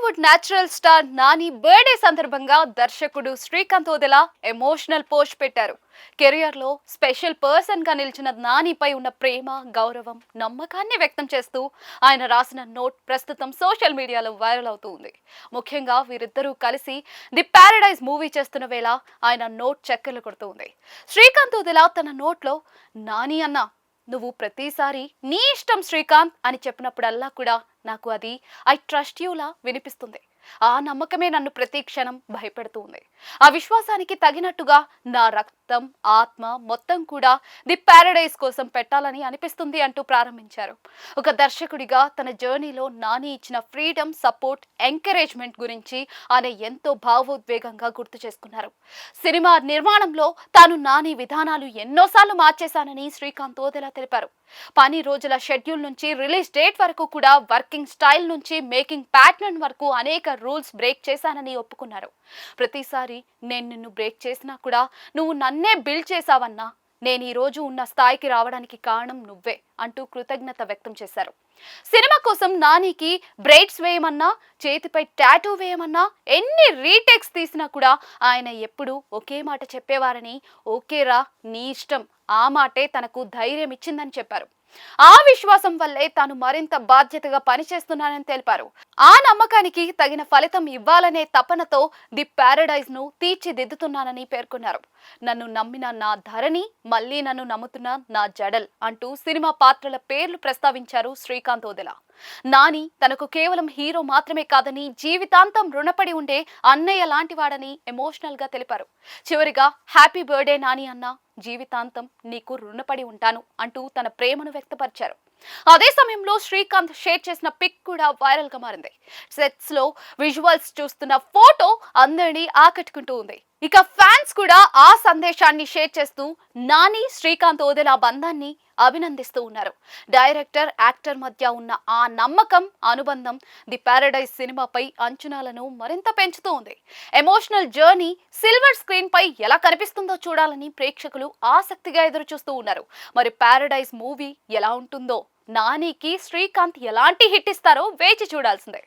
Bollywood natural star Nani birthday సందర్భంగా దర్శకుడు Srikanth Odela emotional post పెట్టారు. కెరియర్ లో స్పెషల్ పర్సన్ గా నిలిచిన నానిపై ఉన్న ప్రేమ, గౌరవం, నమ్మకాన్ని వ్యక్తం చేస్తూ ఆయన రాసిన నోట్ ప్రస్తుతం సోషల్ మీడియాలో వైరల్ అవుతుంది. ముఖ్యంగా వీరిద్దరూ కలిసి ది పారడైజ్ మూవీ చేస్తున్న వేళ ఆయన నోట్ చక్కర్లు కొడుతుంది. శ్రీకాంత్ ఓదెలా తన నోట్లో నాని అన్న నువ్వు ప్రతిసారి నీ ఇష్టం శ్రీకాంత్ అని చెప్పినప్పుడల్లా కూడా నాకు అది ఐ ట్రస్ట్ యూలా వినిపిస్తుంది. ఆ నమ్మకమే నన్ను ప్రతి క్షణం భయపెడుతూ ఉంది. ఆ విశ్వాసానికి తగినట్టుగా నా రక్తం, ఆత్మ మొత్తం కూడా ది పారడైజ్ కోసం పెట్టాలని అనిపిస్తుంది అంటూ ప్రారంభించారు. ఒక దర్శకుడిగా తన జర్నీలో నాని ఇచ్చిన ఫ్రీడమ్, సపోర్ట్, ఎంకరేజ్మెంట్ గురించి ఆయన ఎంతో భావోద్వేగంగా గుర్తు చేసుకున్నారు. సినిమా నిర్మాణంలో తాను నాని విధానాలు ఎన్నోసార్లు మార్చేశానని శ్రీకాంత్ ఓదెలా తెలిపారు. పని రోజుల షెడ్యూల్ నుంచి రిలీజ్ డేట్ వరకు కూడా వర్కింగ్ స్టైల్ నుంచి మేకింగ్ ప్యాటర్న్ వరకు అనేక రూల్స్ బ్రేక్ చేశానని ఒప్పుకున్నారు. ప్రతిసారి నేను నిన్ను బ్రేక్ చేసినా కూడా నువ్వు నన్నే బిల్డ్ చేశావన్నా, నేను ఈ రోజు ఉన్న స్థాయికి రావడానికి కారణం నువ్వే అంటూ కృతజ్ఞత వ్యక్తం చేశారు. సినిమా కోసం నానికి బ్రైడ్స్ వేయమన్నా, చేతిపై టాటూ వేయమన్నా, ఎన్ని రీటేక్స్ తీసినా కూడా ఆయన ఎప్పుడూ ఒకే మాట చెప్పేవారని, ఓకేరా నీ ఇష్టం, ఆ మాటే తనకు ధైర్యం ఇచ్చిందని చెప్పారు. ఆ విశ్వాసం వల్లే తాను మరింత బాధ్యతగా పనిచేస్తున్నానని తెలిపారు. ఆ నమ్మకానికి తగిన ఫలితం ఇవ్వాలనే తపనతో ది పారడైజ్ ను తీర్చిదిద్దుతున్నానని పేర్కొన్నారు. నన్ను నమ్మిన నా ధరణి, మళ్ళీ నన్ను నమ్ముతున్న నా జడల్ అంటూ సినిమా పాత్రల పేర్లు ప్రస్తావించారు శ్రీకాంత్ ఓదెలా. నాని తనకు కేవలం హీరో మాత్రమే కాదని, జీవితాంతం రుణపడి ఉండే అన్నయ్య లాంటివాడని ఎమోషనల్ గా తెలిపారు. చివరిగా హ్యాపీ బర్త్డే నాని అన్న, జీవితాంతం నీకు రుణపడి ఉంటాను అంటూ తన ప్రేమను వ్యక్తపరిచారు. అదే సమయంలో శ్రీకాంత్ షేర్ చేసిన పిక్ కూడా వైరల్ గా మారింది. సెట్స్ లో విజువల్స్ చూస్తున్న ఫోటో అందరినీ ఆకట్టుకుంటూ ఉంది. ఇక ఫ్యాన్స్ కూడా ఆ సందేశాన్ని షేర్ చేస్తూ నాని, శ్రీకాంత్ ఓదెలా బంధాన్ని అభినందిస్తూ ఉన్నారు. డైరెక్టర్, యాక్టర్ మధ్య ఉన్న ఆ నమ్మకం, అనుబంధం ది పారడైజ్ సినిమాపై అంచనాలను మరింత పెంచుతూ ఉంది. ఎమోషనల్ జర్నీ సిల్వర్ స్క్రీన్ పై ఎలా కనిపిస్తుందో చూడాలని ప్రేక్షకులు ఆసక్తిగా ఎదురు చూస్తూ ఉన్నారు. మరి పారడైజ్ మూవీ ఎలా ఉంటుందో, నానికి శ్రీకాంత్ ఎలాంటి హిట్ ఇస్తారో వేచి చూడాల్సిందే.